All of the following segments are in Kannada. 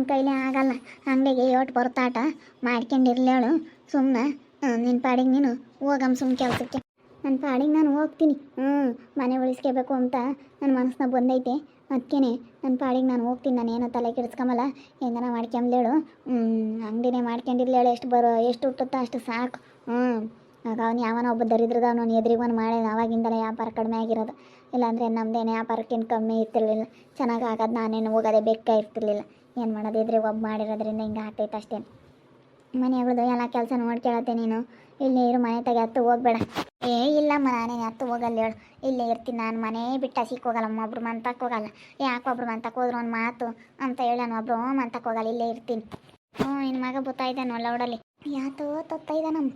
ನನ್ನ ಕೈಲೇ ಆಗಲ್ಲ. ಅಂಗಡಿಗೆ ಯೋಟ್ ಬರ್ತಾಟ ಮಾಡ್ಕೊಂಡಿರ್ಲೇಳು ಸುಮ್ಮನೆ. ನಿನ್ನ ಪಾಡಿಗೆ ನೀನು ಹೋಗಮ್ಮ ಸುಮ್ಮನೆ ಕೆಲಸಕ್ಕೆ. ನನ್ನ ಪಾಡಿಗೆ ನಾನು ಹೋಗ್ತೀನಿ. ಮನೆ ಉಳಿಸ್ಕೋಬೇಕು ಅಂತ ನನ್ನ ಮನಸ್ಸಿನ ಬಂದೈತೆ. ಅದಕ್ಕೇನೆ ನನ್ನ ಪಾಡಿಗೆ ನಾನು ಹೋಗ್ತೀನಿ. ನಾನು ಏನೋ ತಲೆ ಕೆಡಿಸ್ಕೊಂಬಲ್ಲ. ಹೆಂಗನ ಮಾಡ್ಕೊಂಬ್ಲೇಳು. ಅಂಗಡಿನೇ ಮಾಡ್ಕೊಂಡಿರ್ಲೇಳು. ಎಷ್ಟು ಹುಟ್ಟುತ್ತೋ ಅಷ್ಟು ಸಾಕು. ಆಗ ಅವ್ನು ಯಾವನೋ ಒಬ್ಬ ದರಿದ್ರದ ಅವನು ಎದುರಿಗೊಂದು ಮಾಡಿ ಆವಾಗಿಂದಲೇ ವ್ಯಾಪಾರ ಕಡಿಮೆ ಆಗಿರೋದು. ಇಲ್ಲಾಂದರೆ ನಮ್ಮದೇನೆ ವ್ಯಾಪಾರಕ್ಕೇನು ಕಮ್ಮಿ ಇರ್ತಿರ್ಲಿಲ್ಲ. ಚೆನ್ನಾಗಿ ಆಗೋದು ನಾನೇನು ಹೋಗೋದೇ ಬೇಕಾಗಿರ್ತಿರ್ಲಿಲ್ಲ. ಏನು ಮಾಡೋದು, ಎದುರಿಗೆ ಒಬ್ಬ ಮಾಡಿರೋದ್ರಿಂದ ಹಿಂಗೆ ಆಗ್ತೈತೆ ಅಷ್ಟೇ. ಮನೆಗಳದು ಎಲ್ಲ ಕೆಲಸ ನೋಡ್ಕೊಳತ್ತೆ ನೀನು. ಇಲ್ಲೇ ಇರು, ಮನೆ ತೆಗೆ ಹತ್ತು ಹೋಗ್ಬೇಡ. ಇಲ್ಲಮ್ಮ, ನಾನೇನು ಹತ್ತು ಹೋಗಲ್ಲ ಹೇಳು. ಇಲ್ಲೇ ಇರ್ತೀನಿ ನಾನು. ಮನೆ ಬಿಟ್ಟು ಹಸಿಕ್ಕೆ ಹೋಗಲ್ಲಮ್ಮ. ಒಬ್ರು ಮಂತಕ್ಕೆ ಹೋಗಲ್ಲ. ಯಾಕೆ ಒಬ್ರು ಮಂತಕ್ಕೆ ಹೋದ್ರು ಒಂದು ಮಾತು ಅಂತ ಹೇಳಿ ನಾನು ಒಬ್ರು ಮಂತಕ್ಕೆ ಹೋಗಲ್ಲ. ಇಲ್ಲೇ ಇರ್ತೀನಿ. ನಿನ್ನ ಮಗ ಬತ್ತಾಯಿದ್ದಾನೆ ಲೌಡಲ್ಲಿ. ಯಾತೋ ತೊತ್ತೈದಾನಮ್ಮ.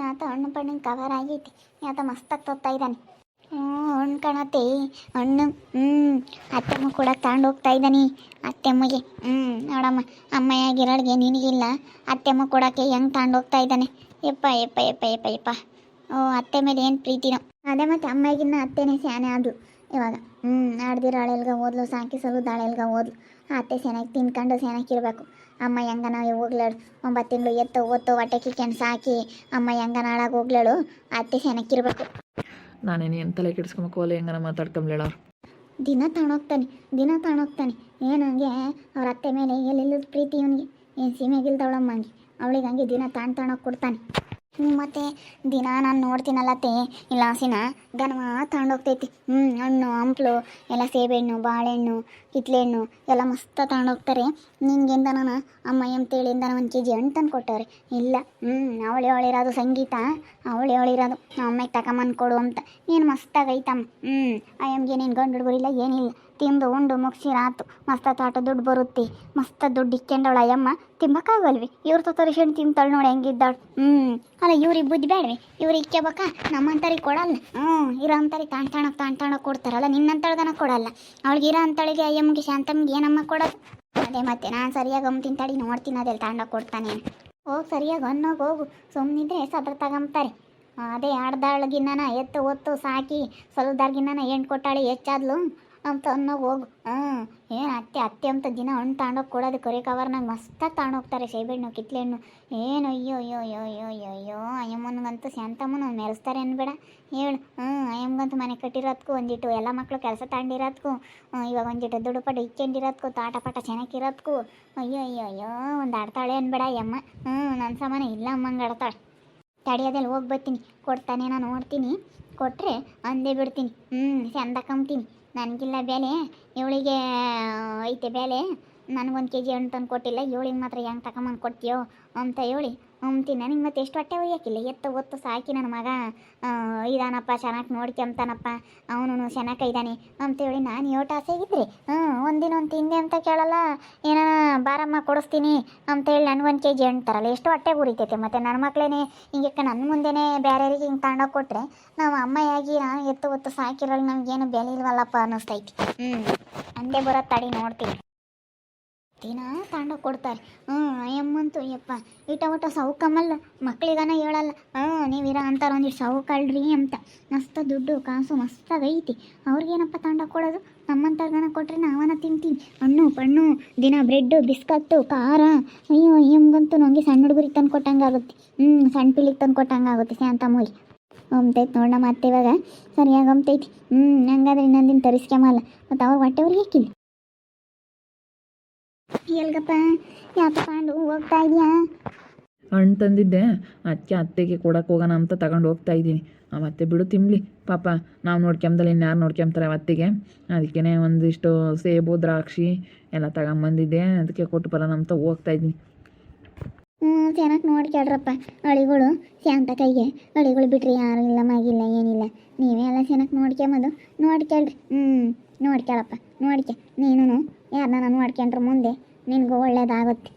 ಯಾತ ಹಣ್ಣು ಪಣ್ಣಿನ ಕವರ್ ಆಗೈತಿ. ಯಾತ ಮಸ್ತಾಗಿ ತೊತ್ತೈದ್ದಾನೆ. ಹಣ್ಣು ಕಾಣತ್ತೆ ಹಣ್ಣು. ಅತ್ತೆಮ್ಮ ಕೂಡ ತಗೊಂಡು ಹೋಗ್ತಾ ಇದ್ದಾನೆ. ಅತ್ತೆಮ್ಮಗೆ ನೋಡಮ್ಮ, ಅಮ್ಮಯ್ಯಾಗಿರೋಳಿಗೆ ನಿನಗಿಲ್ಲ, ಅತ್ತೆಮ್ಮ ಕೊಡೋಕ್ಕೆ ಹೆಂಗೆ ತಗೊಂಡು ಹೋಗ್ತಾ ಇದ್ದಾನೆ. ಯಪ್ಪ ಯಪ್ಪ ಯಪ್ಪ ಯಪ್ಪ ಯಪ್ಪ. ಅತ್ತೆ ಮೇಲೆ ಏನು ಪ್ರೀತಿನೋ. ಅದೇ ಮತ್ತು ಅಮ್ಮಗಿನ್ನ ಅತ್ತೆನೇ ಸ್ಯಾನೆ ಅದು ಇವಾಗ. ಆಡ್ದಿರೋ ಹಳೆಲ್ಗ ಓದ್ಲು, ಸಾಕಿಸಲು ದಾಳೆಲ್ಗ ಓದ್ಲು. ಅತ್ತೆ ಚೆನ್ನಾಗಿ ತಿನ್ಕೊಂಡು ಚೆನ್ನಾಗಿರ್ಬೇಕು. ಅಮ್ಮ ಹೆಂಗನ ಹೋಗ್ಲೇಳು. 9 ತಿಂಗಳು ಎತ್ತು ಓತ್ತು ಹೊಟ್ಟೆ ಕಿಕ್ಕೊಂಡು ಸಾಕಿ ಅಮ್ಮ ಹೆಂಗನ ಹಾಳಾಗಿ ಹೋಗ್ಲೇಳು. ಅತ್ತೆ ಚೆನ್ನಾಗಿರ್ಬೇಕು. ನಾನೇನು ಏನು ತಲೆ ಕೆಡಿಸ್ಕೊಬೇಕು. ಒಲೆ ಹೆಂಗನ ಮಾತಾಡ್ಕೊಂಬ್ಲೇಳ. ದಿನ ತಗೊಂಡೋಗ್ತಾನೆ. ಏನು ಹಂಗೆ ಅವ್ರ ಅತ್ತೆ ಮೇಲೆ ಎಲ್ಲಿಲ್ಲದ ಪ್ರೀತಿ ಇವನಿಗೆ. ಏನು ಸೀಮೆಗಿಲ್ದವಳಮ್ಮ ಹಂಗೆ. ಅವಳಿಗೆ ಹಂಗೆ ದಿನ ತಗೊಂಡೋಗಿ ಕೊಡ್ತಾನೆ. ಮತ್ತು ದಿನ ನಾನು ನೋಡ್ತೀನಲ್ಲತ್ತೆ ಇಲ್ಲ ಹಸಿನ ದನವ ತಗೊಂಡೋಗ್ತೈತಿ. ಹಣ್ಣು ಹಂಪ್ಲು ಎಲ್ಲ ಸೇಬೆಹಣ್ಣು, ಬಾಳೆಹಣ್ಣು, ಕಿತ್ಳೆಹಣ್ಣು ಎಲ್ಲ ಮಸ್ತ ತಗೊಂಡೋಗ್ತಾರೆ. ನಿನ್ಗೆಂದನ ಅಮ್ಮ ಎಂತೇಳಿಂದ 1 kg ಹಣ್ಣು ತಂದು ಕೊಟ್ಟವ್ರೆ. ಇಲ್ಲ ಅವಳಿರೋದು ಸಂಗೀತ, ಅವಳಿರೋದು ಅಮ್ಮಗೆ ತಗೊಂಬಂದು ಕೊಡು ಅಂತ. ಏನು ಮಸ್ತಾಗೈತಮ್ಮ. ಅಯ್ಯಮ್ಗೆ ನೀನು ಗಂಡು ಹುಡುಗರಿಲ್ಲ ಏನಿಲ್ಲ. ತಿಂದು ಉಂಡು ಮುಗಿಸಿ ರಾತು ಮಸ್ತ ತಾಟ ದುಡ್ಡು ಬರುತ್ತೆ. ಮಸ್ತ ದುಡ್ಡು ಇಕ್ಕೊಂಡವಳ ಅಯ್ಯಮ್ಮ. ತಿಂಬಕ್ಕಾಗಲ್ವಿ? ಇವ್ರ ತೋರಿಸ್ಕೊಂಡು ತಿಂತಾಳು ನೋಡಿ ಹೆಂಗಿದ್ದಾಳು. ಅಲ್ಲ ಇವ್ರಿಗೆ ಬುದ್ಧಿ ಬೇಡವೆ? ಇವ್ರಿಗೆ ಇಕ್ಕೋಬೇಕಾ? ನಮ್ಮಂತರಿಗೆ ಕೊಡಲ್ಲ. ಇರೋ ಅಂತಾರಿಗೆ ತಾಣ್ತಾಣಕ್ಕೆ ಕೊಡ್ತಾರಲ್ಲ. ನಿನ್ನಂತಳ್ಗನ ಕೊಡಲ್ಲ. ಅವಳಿಗೆ ಇರೋ ಅಂತಳಿಗೆ ಅಯ್ಯಮ್ಮಗೆ ಶಾಂತಮ್ಗೆ ಏನಮ್ಮ ಕೊಡೋದು? ಅದೇ ಮತ್ತೆ ನಾನು ಸರಿಯಾಗಿ ತಿಂತಾಡಿ ನೋಡ್ತೀನಿ. ಅದೆಲ್ಲ ತಾಂಡೋಗಿ ಕೊಡ್ತಾನೆ. ಹೋಗಿ ಸರಿಯಾಗಿ ಅನ್ನೋಗಿ ಹೋಗು. ಸುಮ್ಮನಿದ್ರೆ ಸದ್ರ ತಗೊಂತಾರೆ. ಅದೇ ಆಡ್ದಾಳ್ಗಿನ್ನ ಎತ್ತು ಒತ್ತು ಸಾಕಿ ಸ್ವಲ್ಪದಾರ್ಗಿನ್ನ ಹೆಣ್ಣು ಕೊಟ್ಟಾಳೆ ಹೆಚ್ಚಾದ್ಲು ಅಂತ ಅನ್ನೋಗಿ ಹೋಗು. ಏನು ಅತ್ತೆ ಅಂತ ದಿನ ಹಣ್ಣು ತಗೊಂಡೋಗಿ ಕೊಡೋದು. ಕರಿ ಕವರ್ನಾಗ ಮಸ್ತಾಗಿ ತಗೊಂಡೋಗ್ತಾರೆ. ಸೇಬೆಹಣ್ಣು, ಕಿತ್ಳೆಹಣ್ಣು. ಏನು ಅಯ್ಯೋ ಅಯ್ಯೋ ಅಯ್ಯೋ ಅಯ್ಯೋ ಅಯ್ಯೋ ಅಯ್ಯೋ. ಅಯ್ಯಮ್ಮನಿಗಂತೂ ಶಾಂತಮ್ಮನ ಮೆರೆಸ್ತಾರೆ ಅನ್ಬೇಡ ಹೇಳು. ಅಯ್ಯಮ್ಮಗಂತೂ ಮನೆ ಕಟ್ಟಿರೋದಕ್ಕೂ ಒಂದಿಟ್ಟು ಎಲ್ಲ ಮಕ್ಕಳು ಕೆಲಸ ತಗೊಂಡಿರೋದಕ್ಕೂ ಇವಾಗ ಒಂದಿಟ್ಟು ದುಡ್ಡು ಪಡ್ಡು ಇಕ್ಕೊಂಡಿರೋದಕ್ಕೂ ತಾಟ ಪಾಠ ಚೆನ್ನಾಗಿರೋದಕ್ಕೂ ಅಯ್ಯೋ ಅಯ್ಯೋ ಅಯ್ಯೋ ಒಂದು ಆಡ್ತಾಳೆ ಅನ್ಬೇಡ ಅಯ್ಯಮ್ಮ. ನನ್ನ ಸಮಾನ ಇಲ್ಲ ಅಮ್ಮಂಗೆ ಆಡ್ತಾಳೆ. ತಡಿಯೋದಲ್ಲಿ ಹೋಗಿ ಬರ್ತೀನಿ. ಕೊಡ್ತಾನೆ ನಾನು ನೋಡ್ತೀನಿ. ಕೊಟ್ಟರೆ ಅಂದೇ ಬಿಡ್ತೀನಿ. ಚಂದ ಕಂಬ್ತೀನಿ. ನನಗಿಲ್ಲ ಬೆಲೆ, ಇವಳಿಗೆ ಐತೆ ಬೆಲೆ. ನನಗೆ1 kg ಹಣ್ಣು ತಂದು ಕೊಟ್ಟಿಲ್ಲ, ಇವಳಿಗೆ ಮಾತ್ರ ಹೆಂಗೆ ತಗೊಂಬಂದು ಕೊಡ್ತೀಯೋ ಅಂತ ಹೇಳಿ ಅಂತೀನಿ. ನನಗೆ ಮತ್ತೆ ಎಷ್ಟು ಹೊಟ್ಟೆ ಒಯ್ಯೋಕ್ಕಿಲ್ಲ. ಎತ್ತು ಒತ್ತು ಸಾಕಿ ನನ್ನ ಮಗ ಇದಾನಪ್ಪ, ಚೆನ್ನಾಗಿ ನೋಡ್ಕೊಂತಾನಪ್ಪ, ಅವನು ಚೆನ್ನಾಗಿ ಇದ್ದಾನೆ ಅಂತೇಳಿ ನಾನು ಯೋಟ ಆಸೆಗಿದ್ರಿ ಒಂದಿನ ಒಂದು ತಿಂದೆ ಅಂತ ಕೇಳಲ್ಲ. ಏನೋ ಬಾರಮ್ಮ ಕೊಡಿಸ್ತೀನಿ ಅಂತೇಳಿ ನನಗೆ1 kg ಹಣ್ಣು ತರಲ್ಲ. ಎಷ್ಟು ಹೊಟ್ಟೆ ಉರಿತೈತೆ. ಮತ್ತು ನನ್ನ ಮಕ್ಕಳೇ ಹಿಂಗೆ ನನ್ನ ಮುಂದೆನೇ ಬೇರೆಯವ್ರಿಗೆ ಹಿಂಗೆ ತಗೊಂಡೋಗಿ ಕೊಟ್ಟರೆ ನಾವು ಅಮ್ಮಯಾಗಿ ಎತ್ತು ಒತ್ತು ಸಾಕಿರೋಳು ನಮಗೇನು ಬೆಲೆ ಇಲ್ವಲ್ಲಪ್ಪ ಅನ್ನಿಸ್ತೈತಿ. ಅಂದೇ ಬರೋ ತಡಿ ನೋಡ್ತೀನಿ. ದಿನ ತಗೊಂಡೋಗಿ ಕೊಡ್ತಾರೆ. ಅಯ್ಯಮ್ಮಂತೂ ಯಪ್ಪ ಇಟ ಸೌಕಮ್ಮಲ್ಲ. ಮಕ್ಳಿಗನ ಹೇಳಲ್ಲ. ನೀವಿರೋ ಅಂತಾರೆ ಒಂದಿಷ್ಟು ಸೌಕಳ್ರಿ ಅಂತ. ಮಸ್ತ ದುಡ್ಡು ಕಾಸು ಮಸ್ತಾಗೈತಿ. ಅವ್ರಿಗೇನಪ್ಪ ತಗೊಂಡೋಗಿ ಕೊಡೋದು? ನಮ್ಮಂತರ್ಗನ ಕೊಟ್ಟರೆ ನಾವನ ತಿಂತೀವಿ. ಹಣ್ಣು ಪಣ್ಣು ದಿನ ಬ್ರೆಡ್ಡು ಬಿಸ್ಕತ್ತು ಖಾರ. ಅಯ್ಯೋ ಅಯ್ಯಮ್ಮಗಂತೂ ನನಗೆ ಸಣ್ಣ ಹುಡುಗರಿಗೆ ತಂದು ಕೊಟ್ಟಂಗಾಗುತ್ತೆ. ಸಣ್ಣ ಪಿಲ್ಲಿಗೆ ತಂದು ಕೊಟ್ಟಂಗಾಗುತ್ತೆ. ಶಾಂತಮ್ಮಗೆ ಅಂಬ್ತೈತೆ ನೋಡ. ಮತ್ತೆ ಇವಾಗ ಸರಿಯಾಗಿ ಅಂಬ್ತೈತಿ. ಹಂಗಾದ್ರೆ ಇನ್ನೊಂದಿನ ತರಿಸ್ಕೊಂಬಲ್ಲ. ಮತ್ತು ಅವ್ರ ಹೊಟ್ಟೆವ್ರಿಗೆ ಹಾಕಿಲ್ಲ. ಎಲ್ಗಪ್ಪ ಯಾತ ತಗೊಂಡು ಹೋಗ್ತಾ ಇದೆಯಾ? ಹಣ್ಣು ತಂದಿದ್ದೆ, ಅದಕ್ಕೆ ಅತ್ತೆಗೆ ಕೊಡಕ್ಕೆ ಹೋಗೋಣ ಅಂತ ತಗೊಂಡು ಹೋಗ್ತಾ ಇದ್ದೀನಿ. ಮತ್ತೆ ಬಿಡು ತಿನ್ಲಿ ಪಾಪ. ನಾವು ನೋಡ್ಕೊಂಬದಲ್ಲಿ ಇನ್ಯಾರು ನೋಡ್ಕೊಂತಾರೆ ಅವತ್ತಿಗೆ. ಅದಕ್ಕೇ ಒಂದಿಷ್ಟು ಸೇಬು ದ್ರಾಕ್ಷಿ ಎಲ್ಲ ತಗೊಂಬಂದಿದ್ದೆ. ಅದಕ್ಕೆ ಕೊಟ್ಟು ಬರೋಣ ಅಂತ ಹೋಗ್ತಾ ಇದ್ದೀನಿ. ಚೆನ್ನಾಗಿ ನೋಡ್ಕೊಳ್ರಪ್ಪ ಅಳಿಗಳು. ಶಾಂತ ಕೈಗೆ ಅಳಿಗಳು ಬಿಟ್ರಿ ಯಾರು ಇಲ್ಲ, ಮಗಿಲ್ಲ ಏನಿಲ್ಲ. ನೀವೇ ಎಲ್ಲ ಚೆನ್ನಾಗಿ ನೋಡ್ಕೊಂಬೋದು. ನೋಡ್ಕೊಳ್ರಿ. ನೋಡ್ಕೊಳಪ್ಪ. ನೋಡ್ಕೆ ನೀನು ಯಾರನ್ನ ನೋಡ್ಕೊಂಡ್ರೆ ಮುಂದೆ ನಿನಗೂ ಒಳ್ಳೇದಾಗುತ್ತೆ.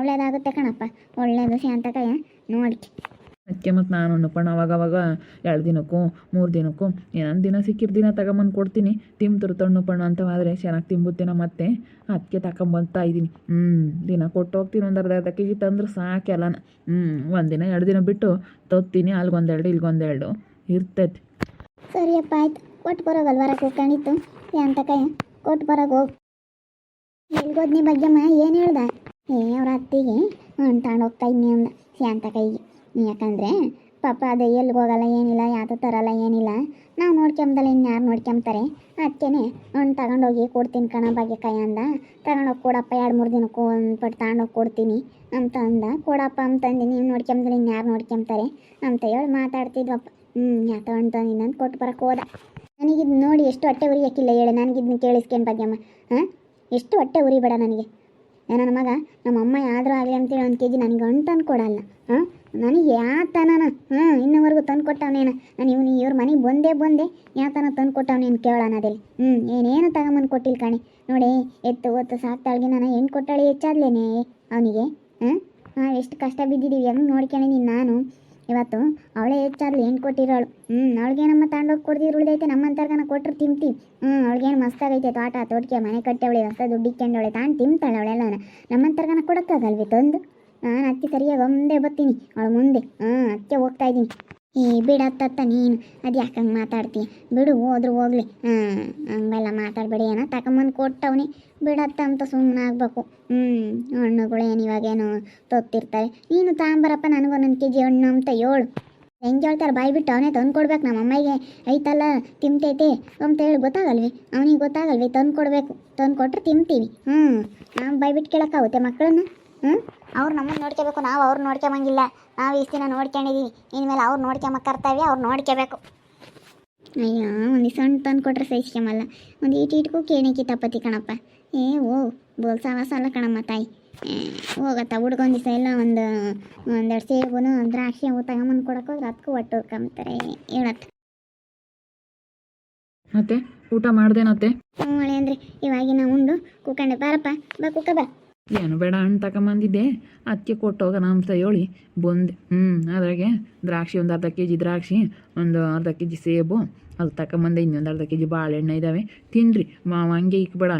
ಒಳ್ಳೇದಾಗುತ್ತೆ ಕಣಪ್ಪ. ಒಳ್ಳೇದು ಶಾಂತ ಕೈಯ ನೋಡ್ಕೆ. ಅದಕ್ಕೆ ಮತ್ತು ನಾನು ಅನ್ಕೊಂಡು ಅವಾಗವಾಗ 2 ದಿನಕ್ಕೂ 3 ದಿನಕ್ಕೂ ಏನೊಂದು ದಿನ ಸಿಕ್ಕಿದ ದಿನ ತಗೊಂಬಂದು ಕೊಡ್ತೀನಿ. ತಿಂತರು ತಣ್ಣು ಪಣ್ಣು ಅಂತವಾದರೆ ಚೆನ್ನಾಗಿ ತಿಂಬುತ್ತೇನೋ. ಮತ್ತೆ ಅದಕ್ಕೆ ತಗೊಂಬಂತಾ ಇದ್ದೀನಿ. ದಿನ ಕೊಟ್ಟು ಹೋಗ್ತೀನಿ. ಒಂದು ಅರ್ಧ kg ತಂದ್ರೆ ಸಾಕು ಎಲ್ಲನ. 1 ದಿನ 2 ದಿನ ಬಿಟ್ಟು ತೊತ್ತೀನಿ. ಅಲ್ಲಿಗೊಂದೆರಡು ಇಲ್ಲಿಗೊಂದೆರಡು ಇರ್ತೈತಿ. ಸರಿಯಪ್ಪ ಆಯ್ತು. ಕೊಟ್ಟು ಬರೋಗಲ್ವರ ಕೂತ್ಕೊಂಡಿತ್ತು ಶಾಂತ ಕೈಯ. ಕೊಟ್ಟು ಬರೋಗ ಹೋಗು. ಎಲ್ಗೋದ್ನಿ ಭಾಗ್ಯಮ್ಮ ಏನು ಹೇಳ್ದ? ಅವ್ರ ಅತ್ತಿಗೆ ತಗೊಂಡು ಹೋಗ್ತಾ ಇದ್ನಿ ಅಂದ ಶಾಂತ ಕೈಗೆ. ಯಾಕಂದರೆ ಪಾಪ ಅದೇ ಎಲ್ಲಿಗೆ ಹೋಗಲ್ಲ ಏನಿಲ್ಲ, ಯಾವುದು ತರಲ್ಲ ಏನಿಲ್ಲ, ನಾವು ನೋಡ್ಕೊಂಬದಲ್ಲ ಇನ್ಯಾರು ನೋಡ್ಕೊಂತಾರೆ, ಅದಕ್ಕೇ ತಗೊಂಡೋಗಿ ಕೊಡ್ತೀನಿ ಕಣ ಭಾಗ್ಯಕಾಯಿ ಅಂದ. ತಗೊಂಡೋಗಿ ಕೊಡಪ್ಪ 2-3 ದಿನಕ್ಕೂ ಒಂದು ಪಟ್ಟು ತಗೊಂಡೋಗಿ ಕೊಡ್ತೀನಿ ಅಂತ ಅಂದ. ಕೊಡಪ್ಪ ಅಂತಂದು ನೀವು ನೋಡ್ಕೊಂಬದಲ್ಲ ಇನ್ಯಾರು ನೋಡ್ಕೊಂತಾರೆ ಅಂತ ಹೇಳಿ ಮಾತಾಡ್ತಿದ್ವಪ್ಪ. ಯಾ ತಗೊಂಡು ತಂದಿದ್ದ ಅಂತ ಕೊಟ್ಟು ಬರೋಕ್ಕೆ ಹೋದ. ನನಗಿದ್ ನೋಡಿ ಎಷ್ಟು ಹೊಟ್ಟೆ ಉರಿಯೋಕ್ಕಿಲ್ಲ ಹೇಳಿ, ನನಗಿದ್ನ ಕೇಳಿಸ್ಕೇನು ಭಾಗ್ಯಮ್ಮ. ಎಷ್ಟು ಹೊಟ್ಟೆ ಉರಿಬೇಡ ನನಗೆ. ನನ್ನ ಮಗ ನಮ್ಮಮ್ಮ ಯಾವ್ದಾರು ಆಗಲಿ ಅಂತೇಳಿ 1 kg ನನಗೆ ತಂದು ಕೊಡಲ್ಲ. ನನಗೆ ಯಾತನ ಇನ್ನೂವರೆಗೂ ತಂದು ಕೊಟ್ಟವನೇನ. ನಾನು ಇವ್ರ ಮನೆಗೆ ಬಂದೆ ಯಾತನ ತಂದು ಕೊಟ್ಟವನೇನು ಕೇಳೋಣ ಅದಲ್ಲಿ. ಏನೇನು ತಗೊಂಬಂದು ಕೊಟ್ಟಿಲ್ಲ ಕಣೆ ನೋಡಿ. ಎತ್ತು ಒತ್ತು ಸಾಕ್ತಾಳ್ಗೆ ನಾನು ಹೆಣ್ಣು ಕೊಟ್ಟಾಳೆ ಹೆಚ್ಚಾದ್ಲೇನೆ ಅವನಿಗೆ. ಎಷ್ಟು ಕಷ್ಟ ಬಿದ್ದಿದ್ದೀವಿ, ಹೆಂಗೆ ನೋಡ್ಕೊಂಡಿದ್ದೀನಿ ನಾನು. ಇವತ್ತು ಅವಳೇ ಹೆಚ್ಚಾದ್ಲು ಹೆಣ್ಣು ಕೊಟ್ಟಿರೋಳು. ಅವಳಿಗೇನಮ್ಮ ತಗೊಂಡೋಗಿ ಕೊಡ್ದಿದ್ರು ಉಳಿದೈತೆ, ನಮ್ಮಂತರ್ಗನ ಕೊಟ್ಟರು ತಿಂತೀವಿ. ಅವಳಿಗೇನು ಮಸ್ತಾಗೈತೆ ತೋಟ ತೋಟಕ್ಕೆ ಮನೆ ಕಟ್ಟವಳೆ, ಹೊಸ ದುಡ್ಡು ಇಕ್ಕೊಂಡವಳೆ, ತಾನು ತಿಂತಾಳೆ ಅವಳೆಲ್ಲ. ನಮ್ಮಂತರ್ಗನ ಕೊಡೋಕ್ಕಾಗಲ್ವಿ ತಂದು. ನಾನು ಅದಕ್ಕೆ ಸರಿಯಾಗಿ ಒಂದೇ ಬರ್ತೀನಿ ಅವಳು ಮುಂದೆ. ಅದಕ್ಕೆ ಹೋಗ್ತಾ ಇದ್ದೀನಿ. ಬಿಡತ್ತ ನೀನು ಅದು ಯಾಕೆ ಹಂಗೆ ಮಾತಾಡ್ತೀಯ? ಬಿಡು, ಹೋದ್ರು ಹೋಗ್ಲಿ. ಹಂಗೆಲ್ಲ ಮಾತಾಡಬೇಡಿ. ಏನೋ ತಗೊಂಬಂದು ಕೊಟ್ಟವನಿ ಬಿಡತ್ತ ಅಂತ ಸುಮ್ಮನೆ ಆಗ್ಬೇಕು. ಹಣ್ಣುಗಳೇನು ಇವಾಗೇನು ತೊತ್ತಿರ್ತಾರೆ. ನೀನು ತಗೊಂಬರಪ್ಪ ನನಗೊಂದೊಂದು kg ಹಣ್ಣು ಅಂತ ಹೇಳು. ಹೆಂಗೆ ಹೇಳ್ತಾರೆ ಬಾಯಿ ಬಿಟ್ಟು ಅವನೇ ತಂದು ಕೊಡ್ಬೇಕು. ನಮ್ಮ ಅಮ್ಮಗೆ ಐತಲ್ಲ ತಿಂತೈತೆ ಅಂತ ಹೇಳಿ ಗೊತ್ತಾಗಲ್ವಿ ಅವನಿಗೆ? ಗೊತ್ತಾಗಲ್ವಿ ತಂದು ಕೊಡಬೇಕು. ತಂದು ಕೊಟ್ಟರೆ ತಿಂತೀವಿ. ನಾವು ಬಾಯಿ ಬಿಟ್ಟು ಕೇಳೋಕ್ಕಾಗುತ್ತೆ ಮಕ್ಕಳನ್ನ? ಅವ್ರು ನಮ್ಮನ್ನು ನೋಡ್ಕೋಬೇಕು, ನಾವು ಅವ್ರು ನೋಡ್ಕೊಂಬಂಗಿಲ್ಲ. ನಾವು ಇಷ್ಟು ದಿನ ನೋಡ್ಕೊಂಡಿದ್ದೀವಿ, ಇನ್ಮೇಲೆ ಅವ್ರು ನೋಡ್ಕೊಂಬ ಕರ್ತವ್ಯ, ಅವ್ರು ನೋಡ್ಕೋಬೇಕು. ಅಯ್ಯೋ, ಒಂದು ಸಣ್ಣ ತಂದು ಕೊಟ್ರೆ ಸಹಿಸ್ಕೊಂಬಲ್ಲ, ಒಂದು ಇಟ್ಟಿಟ್ಗೂ ಕೇಣಿಕಿ ತಪ್ಪತಿ ಕಣಪ್ಪ. ಬೋಲ್ ಸವಾಸ ಅಲ್ಲ ಕಣಮ್ಮ ತಾಯಿ. ಹೋಗತ್ತ ಹುಡ್ಗೊಂದು ದಿವಸ ಎಲ್ಲ ಒಂದೆರಡು ಸೇಬು ದ್ರಾಕ್ಷಿ ಅವು ತಗೊಂಬಂದು ಕೊಡೋಕೋದ್ರೆ ಅದಕ್ಕೂ ಒಟ್ಟು ಹುಡ್ಕೊಂತಾರೆ ಹೇಳತ್ತ. ಮತ್ತೆ ಊಟ ಮಾಡ್ದೇನತ್ತೆ? ಮಳೆ ಅಂದರೆ ಇವಾಗಿನ ಉಂಡು ಕೂಕಂಡೆ ಬಾರಪ್ಪ, ಬಾ ಕೂಕ ಬಾ. ಏನು ಬೇಡ, ಹಣ್ಣು ತಗೊಂಬಂದಿದ್ದೆ ಅದಕ್ಕೆ ಕೊಟ್ಟೋಗೋಣ ಅಂತ ಹೇಳಿ ಬಂದೆ. ಅದ್ರಾಗೆ ದ್ರಾಕ್ಷಿ ಒಂದು ಅರ್ಧ kg ದ್ರಾಕ್ಷಿ, ಒಂದು ಅರ್ಧ kg ಸೇಬು ಅದು ತಗೊಂಬಂದೆ. ಇನ್ನೊಂದು ಅರ್ಧ kg ಬಾಳೆಹಣ್ಣು ಇದ್ದಾವೆ, ತಿನ್ನಿರಿ. ಹಂಗೆ ಇಕ್ಬೇಡ,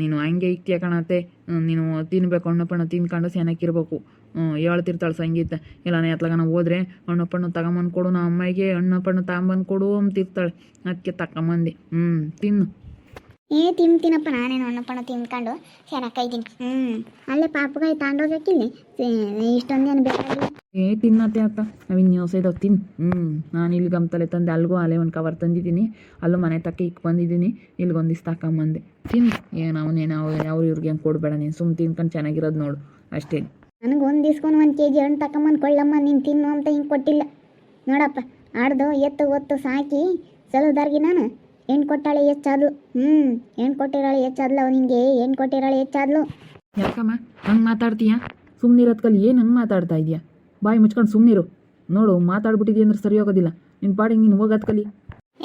ನೀನು ಹಂಗೆ ಇಕ್ತೀಯ ಕಣತ್ತೆ. ನೀನು ತಿನ್ಬೇಕು, ಹಣ್ಣು ಪಣ್ಣು ತಿನ್ಕೊಂಡು ಚೆನ್ನಾಗಿರ್ಬೇಕು. ಹೇಳ್ತಿರ್ತಾಳೆ ಸಂಗೀತ. ಎಲ್ಲನೇ ಎತ್ಲಾಗನ ಹೋದ್ರೆ ಹಣ್ಣು ಪಣ್ಣು ತಗೊಂಬಂದು ಕೊಡು, ನಮ್ಮ ಅಮ್ಮಗೆ ಹಣ್ಣು ಪಣ್ಣು ತಗೊಂಬಂದು ಕೊಡು ಅಂತಿರ್ತಾಳೆ. ಅದಕ್ಕೆ ತಗೊಂಬಂದೆ. ತಿನ್ನು. ತಿಂತೀನಪ್ಪ, ನಾನೇನು ಹಣ್ಣಪ್ಪಣ ತಿನ್ಕೊಂಡು ಚೆನ್ನಾಗಿದ್ದೀನಿ. ಅಲ್ಲೇ ಪಾಪಗಾಯಿ ತಗೊಂಡೋಗ್ಬೇಕಿಲ್ಲಿ, ಇಷ್ಟೊಂದೇನು ಬೇಕಾಗಿಲ್ಲ. ತಿನ್ನತ್ತೆ ಅಕ್ಕ, ನಾವಿನ್ನು ಇದಾವೆ ತಿನ್ನು. ನಾನು ಇಲ್ಲಿ ಗಮ್ತಲೆ ತಂದೆ, ಅಲ್ಲಿಗೂ ಅಲ್ಲೇ ಒಂದು ಕವರ್ ತಂದಿದ್ದೀನಿ, ಅಲ್ಲೂ ಮನೆ ತಕ್ಕ ಇಕ್ಕೆ ಬಂದಿದ್ದೀನಿ, ಇಲ್ಲಿಗೊಂದಿಷ್ಟು ತಗೊಂಬಂದೆ. ತಿನ್ನು. ಏನು ಅವನೇನು ಅವ್ರು ಇವ್ರಿಗೆ ಹೆಂಗೆ ಕೊಡಬೇಡ, ನೀನು ಸುಮ್ಮನೆ ತಿನ್ಕೊಂಡು ಚೆನ್ನಾಗಿರೋದು ನೋಡು ಅಷ್ಟೇ. ನನಗೆ ಒಂದು ದಿವ್ಸಕೊಂಡು 1 kg ಹಣ್ಣು ತಗೊಂಬಂದು ಕೊಳ್ಳಮ್ಮ, ನೀನು ತಿನ್ನು ಅಂತ ಹಿಂಗೆ ಕೊಟ್ಟಿಲ್ಲ ನೋಡಪ್ಪ. ಆಡ್ದು ಎತ್ತು ಒತ್ತು ಸಾಕಿ ಸಲುದಾರ್ಗಿ ನಾನು ಹೆಣ್ಣು ಕೊಟ್ಟಾಳೆ ಹೆಚ್ಚಾದ್ಲು. ಹೆಣ್ಣು ಕೊಟ್ಟಿರಾಳೆ ಹೆಚ್ಚಾದ್ಲು, ಅವನಿಗೆ ಹೆಣ್ಣು ಕೊಟ್ಟಿರಾಳೆ ಹೆಚ್ಚಾದ್ಲು. ಯಾಕಮ್ಮ ಹಂಗೆ ಮಾತಾಡ್ತೀಯ? ಸುಮ್ಮನಿರೋದು ಕಲಿ. ಏನು ಹಂಗೆ ಮಾತಾಡ್ತಾ ಇದೆಯಾ? ಬಾಯಿ ಮುಚ್ಕೊಂಡು ಸುಮ್ಮನಿರು. ನೋಡು, ಮಾತಾಡ್ಬಿಟ್ಟಿದ್ಯ ಅಂದ್ರೆ ಸರಿ ಹೋಗೋದಿಲ್ಲ. ನಿನ್ನ ಪಾಡಿಗೆ ನೀನು ಹೋಗೋದು ಕಲಿ.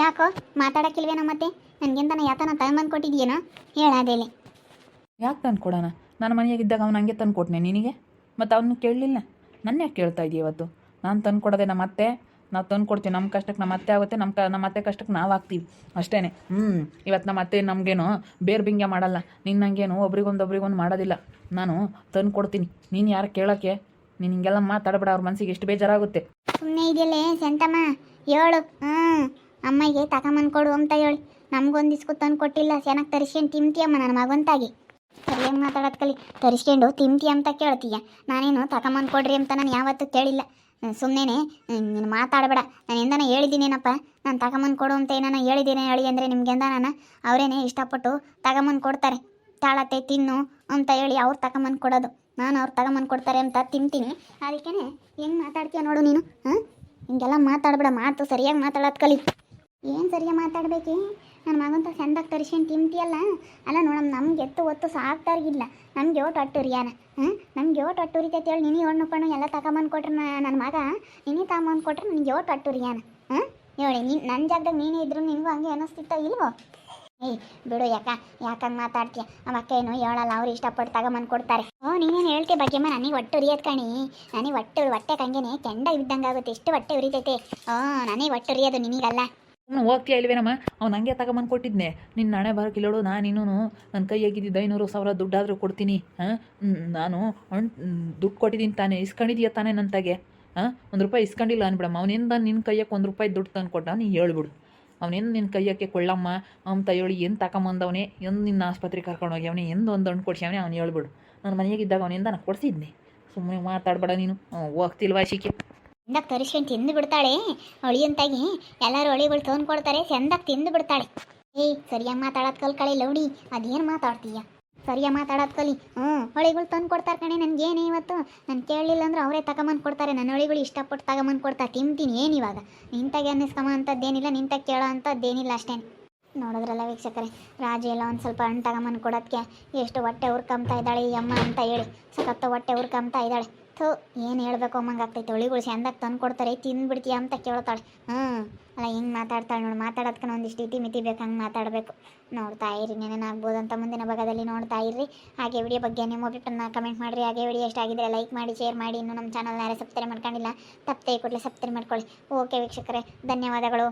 ಯಾಕೋ ಮಾತಾಡೋಕ್ಕಿಲ್ವೇನೋ? ಮತ್ತೆ ನನಗೆಂತಾನ ಯಾತನ ತಗೊಂಬಂದು ಕೊಟ್ಟಿದ್ಯೇನೋ ಹೇಳಾದೇಲೆ. ಯಾಕೆ ತಂದು ಕೊಡೋಣ? ನನ್ನ ಮನೆಯಾಗಿದ್ದಾಗ ಅವ್ನು ಹಂಗೆ ತಂದು ಕೊಟ್ಟನೆ ನಿನಗೆ, ಮತ್ತು ಅವನು ಕೇಳಲಿಲ್ಲ. ನನ್ನ ಯಾಕೆ ಕೇಳ್ತಾ ಇದೀಯ ಇವತ್ತು? ನಾನು ತಂದು ಕೊಡೋದೆ ನಮ್ಮ ಅತ್ತೆ, ನಾವು ತಂದು ಕೊಡ್ತೀವಿ. ನಮ್ಮ ಕಷ್ಟಕ್ಕೆ ನಮ್ಮ ಅತ್ತೆ ಆಗುತ್ತೆ, ನಮ್ಮ ಅತ್ತೆ ಕಷ್ಟಕ್ಕೆ ನಾವು ಆಗ್ತೀವಿ ಅಷ್ಟೇ. ಇವತ್ತು ನಮ್ಮ ಅತ್ತೆ ನಮಗೇನು ಬೇರೆ ಬಿಂಗೆ ಮಾಡಲ್ಲ, ನಿನ್ನಂಗೇನು ಒಬ್ರಿಗೊಂದು ಮಾಡೋದಿಲ್ಲ. ನಾನು ತಂದು ಕೊಡ್ತೀನಿ. ನೀನು ಯಾರು ಕೇಳೋಕ್ಕೆ? ನೀನು ಹಿಂಗೆಲ್ಲ ಮಾತಾಡಬೇಡ, ಅವ್ರ ಮನಸ್ಸಿಗೆ ಎಷ್ಟು ಬೇಜಾರಾಗುತ್ತೆ. ಸುಮ್ಮನೆ ಇದೆಯಲ್ಲೇ ಸಂತಮ್ಮ, ಹೇಳು. ಅಮ್ಮಗೆ ತಗೊಂಬಂದು ಕೊಡು ಅಂತ ಹೇಳಿ. ನಮಗೊಂದು ದಿಸ್ಕು ತಂದು ಕೊಟ್ಟಿಲ್ಲ, ಚೆನ್ನಾಗಿ ತರಿಸ್ಕೊಂಡು ತಿಂತೀಯಮ್ಮ ನನ್ನ ಮಗಂತಾಗಿ. ಸರಿಯಾಗಿ ಮಾತಾಡೋದು ಕಲಿ. ತರಿಸ್ಕೊಂಡು ತಿಂತೀಯ ಅಂತ ಕೇಳ್ತೀಯ, ನಾನೇನು ತಗೊಂಬಂದು ಕೊಡ್ರಿ ಅಂತ ನಾನು ಯಾವತ್ತೂ ಕೇಳಿಲ್ಲ. ಸುಮ್ಮನೆ ನೀನು ಮಾತಾಡಬೇಡ. ನಾನು ಎಂದನ ಹೇಳಿದ್ದೀನೇನಪ್ಪ, ನಾನು ತಗೊಂಬಂದು ಕೊಡು ಅಂತ ಏನಾನ ಹೇಳಿದ್ದೀನಿ ಹೇಳಿ ಅಂದರೆ ನಿಮ್ಗೆಂದ ನಾನು ಅವರೇನೆ ಇಷ್ಟಪಟ್ಟು ತಗೊಂಬಂದು ಕೊಡ್ತಾರೆ. ತಾಳತ್ತೆ ತಿನ್ನು ಅಂತ ಹೇಳಿ ಅವ್ರು ತಗೊಂಬಂದು ಕೊಡೋದು, ನಾನು ಅವ್ರು ತಗೊಂಬಂದು ಕೊಡ್ತಾರೆ ಅಂತ ತಿಂತೀನಿ. ಅದಕ್ಕೇ ಹೆಂಗೆ ಮಾತಾಡ್ತೀಯ ನೋಡು ನೀನು. ಹಿಂಗೆಲ್ಲ ಮಾತಾಡಬೇಡ, ಮಾತು ಸರಿಯಾಗಿ ಮಾತಾಡೋದು ಕಲಿ. ಏನು ಸರಿಯಾಗಿ ಮಾತಾಡಬೇಕು? ನನ್ನ ಮಗಂತ ಚಂದಾಗಿ ತರಿಸ್ಕೊಂಡು ತಿಂತೀಯಲ್ಲ. ಅಲ್ಲ ನೋಡಮ್ಮ, ನಮ್ಗೆ ಎತ್ತು ಒತ್ತು ಸಾಕ್ತಾರಿಗಿಲ್ಲ, ನಮ್ಗೆ ಓಟು ಅಟ್ಟುರಿಯಾನ. ನಮ್ಗೆ ಓಟು ಅಟ್ಟುರಿತೈತೆ ಹೇಳಿ ನೀನು ಹಣ್ಣು ಪಣ್ಣು ಎಲ್ಲ ತಗೊಂಬಂದು ಕೊಟ್ರೆ ನನ್ನ ಮಗ ನೀನೇ ತಗೊಂಬಂದು ಕೊಟ್ರೆ ನನಗೆ ಓಟು ಅಟ್ಟುರಿಯಾನ. ಹೇಳಿ ನೀನು ನನ್ನ ಜಾಗದಾಗ ನೀನೇ ಇದ್ರು ನಿನಗೂ ಹಂಗೆ ಅನ್ನಿಸ್ತಿತ್ತ ಇಲ್ವೋ? ಬಿಡು, ಯಾಕಂಗೆ ಮಾತಾಡ್ತೀಯ? ಅವಕ್ಕ ಏನು ಹೇಳಲ್ಲ, ಅವ್ರು ಇಷ್ಟಪಟ್ಟು ತಗೊಂಬಂದು ಕೊಡ್ತಾರೆ. ನೀನೇನು ಹೇಳ್ತೀಯ ಭಾಗ್ಯಮ್ಮ? ನನಗೆ ಹೊಟ್ಟೆ ಉರಿಯೋದು ಕಣಿ. ನನಗೆ ಹೊಟ್ಟೆಗೆ ಹಂಗೇನೆ ಕೆಂಡ ಇದ್ದಂಗೆ ಆಗುತ್ತೆ, ಎಷ್ಟು ಹೊಟ್ಟೆ ಉರಿತೈತೆ. ನನಗೆ ಹೊಟ್ಟೆ ಉರಿಯೋದು, ನಿನಗಲ್ಲ. ಹೋಗ್ತೀಯ ಇಲ್ವೇನಮ್ಮ? ಅವ್ನು ಹಂಗೆ ತಗೊಂಬಂದು ಕೊಟ್ಟಿದ್ದೆ. ನಿನ್ನ ನಾಳೆ ಬರೋಕೆ ಇಲ್ಲೋಡು. ನಾನಿನ್ನೂ ನನ್ನ ಕೈಯಾಗಿದ್ದಿದ್ದು 500,000 ದುಡ್ಡಾದರೂ ಕೊಡ್ತೀನಿ. ನಾನು ದುಡ್ಡು ಕೊಟ್ಟಿದ್ದೀನಿ ತಾನೇ, ಇಸ್ಕೊಂಡಿದ್ದೀಯ ತಾನೇ ನನ್ನ ತಾಗೆ? ₹1 ಇಸ್ಕೊಂಡಿಲ್ಲ ಅನ್ಬಿಡಮ್ಮ. ಅವನಿಂದ ನಿನ್ನ ಕೈಯಾಗೆ ₹1 ದುಡ್ಡು ತಂದು ಕೊಟ್ಟ, ನೀನು ಹೇಳ್ಬಿಡು. ಅವನೇನು ನಿನ್ನ ಕೈಯಕ್ಕೆ ಕೊಳ್ಳಮ್ಮ ಅವ್ನ ತೈಯೊಳಿ ಏನು ತಗೊಂಬಂದವನೇ ಎಂದು ನಿನ್ನ ಆಸ್ಪತ್ರೆಗೆ ಕರ್ಕೊಂಡು ಹೋಗಿ ಅವನೇ ಎಂದು ಒಂದು ಹಣ್ಣು ಕೊಡ್ಸ್ಯಾವನೇ ಅವ್ನು ಹೇಳ್ಬಿಡು. ನಾನು ಮನೆಯಾಗಿದ್ದಾಗ ಅವನಿಂದ ನಾನು ಕೊಡಿಸಿದ್ನಿ. ಸುಮ್ಮನೆ ಮಾತಾಡಬೇಡ ನೀನು. ಹೋಗ್ತಿಲ್ವಾ ಶಿಕೆ ಚಂದಾಗ ತರಿಸ್ಕೊಂಡು ತಿಂದು ಬಿಡ್ತಾಳೆ ಅವಳಿ ಅಂತಾಗಿ. ಎಲ್ಲರೂ ಹೊಳಿಗಳು ತೊಗೊಂಡು ಕೊಡ್ತಾರೆ, ಚಂದಾಗ ತಿಂದು ಬಿಡ್ತಾಳೆ. ಏಯ್ ಸರಿಯಾಗಿ ಮಾತಾಡೋದು ಕಲ್ಕಳಿ ಲೌಡಿ, ಅದೇನು ಮಾತಾಡ್ತೀಯ? ಸರಿಯಾಗಿ ಮಾತಾಡೋದು ಕಲಿ. ಹೊಳಿಗಳು ತಂದು ಕೊಡ್ತಾರೆ ಕಣೆ. ನನಗೇನು ಇವತ್ತು ನಾನು ಕೇಳಲಿಲ್ಲ ಅಂದ್ರೆ ಅವರೇ ತಗೊಂಬಂದು ಕೊಡ್ತಾರೆ. ನನ್ನ ಹೊಳಿಗಳು ಇಷ್ಟಪಟ್ಟು ತಗೊಂಬಂದು ಕೊಡ್ತಾರೆ, ತಿಂತೀನಿ. ಏನು ಇವಾಗ ನಿಂತಾಗೆ ಅನ್ನಿಸ್ಕೊಂಬ ಅಂಥದ್ದೇನಿಲ್ಲ, ನಿಂತಾಗ ಕೇಳೋ ಅಂಥದ್ದೇನಿಲ್ಲ ಅಷ್ಟೇ. ನೋಡಿದ್ರಲ್ಲ ವೀಕ್ಷಕರೇ, ರಾಜು ಎಲ್ಲ ಒಂದು ಸ್ವಲ್ಪ ಹಣ್ಣು ತಗೊಂಬಂದು ಕೊಡೋದಕ್ಕೆ ಎಷ್ಟು ಹೊಟ್ಟೆ ಹುರ್ಕೊಂಬ್ತಾ ಇದ್ದಾಳೆ ಈ ಅಮ್ಮ ಅಂತ ಹೇಳಿ. ಸಖತ್ತ ಹೊಟ್ಟೆ ಹುರ್ಕೊಂಬ್ತಾ ಇದ್ದಾಳೆ. ಥೂ, ಏನು ಹೇಳ್ಬೇಕು ಅಮ್ಮಂಗೆ ಆಗ್ತೈತೆ. ಹೊಳಿಗಳು ಚಂದಾಗ ತಂದು ಕೊಡ್ತಾರೆ, ತಿಂದ್ಬಿಡ್ತೀಯ ಅಂತ ಕೇಳ್ತಾಳೆ. ಅಲ್ಲ ಹಿಂಗೆ ಮಾತಾಡ್ತಾಳೆ ನೋಡಿ. ಮಾತಾಡೋದಕ್ಕೆ ಒಂದಿಷ್ಟು ಇತಿ ಮಿತಿ ಬೇಕು, ಹಂಗೆ ಮಾತಾಡಬೇಕು. ನೋಡ್ತಾ ಇರಿ, ನೆನೇನಾಗ್ಬೋದು ಅಂತ ಮುಂದಿನ ಭಾಗದಲ್ಲಿ ನೋಡ್ತಾ ಇರ್ರಿ. ಹಾಗೆ ವಿಡಿಯೋ ಬಗ್ಗೆ ನಿಮ್ಮ ಒಪಿಟನ್ನು ಕಮೆಂಟ್ ಮಾಡಿರಿ. ಹಾಗೆ ವಿಡಿಯೋ ಇಷ್ಟ ಆಗಿದ್ರೆ ಲೈಕ್ ಮಾಡಿ, ಶೇರ್ ಮಾಡಿ. ಇನ್ನೂ ನಮ್ಮ ಚಾನಲ್ನ ಯಾರೇ ಸಬ್ಸ್ಕ್ರೈಬ್ ಮಾಡ್ಕೊಂಡಿಲ್ಲ ತಪ್ಪದೆ ಕೂಡಲೇ ಸಬ್ಸ್ಕ್ರೈಬ್ ಮಾಡ್ಕೊಳ್ಳಿ. ಓಕೆ ವೀಕ್ಷಕರೇ, ಧನ್ಯವಾದಗಳು.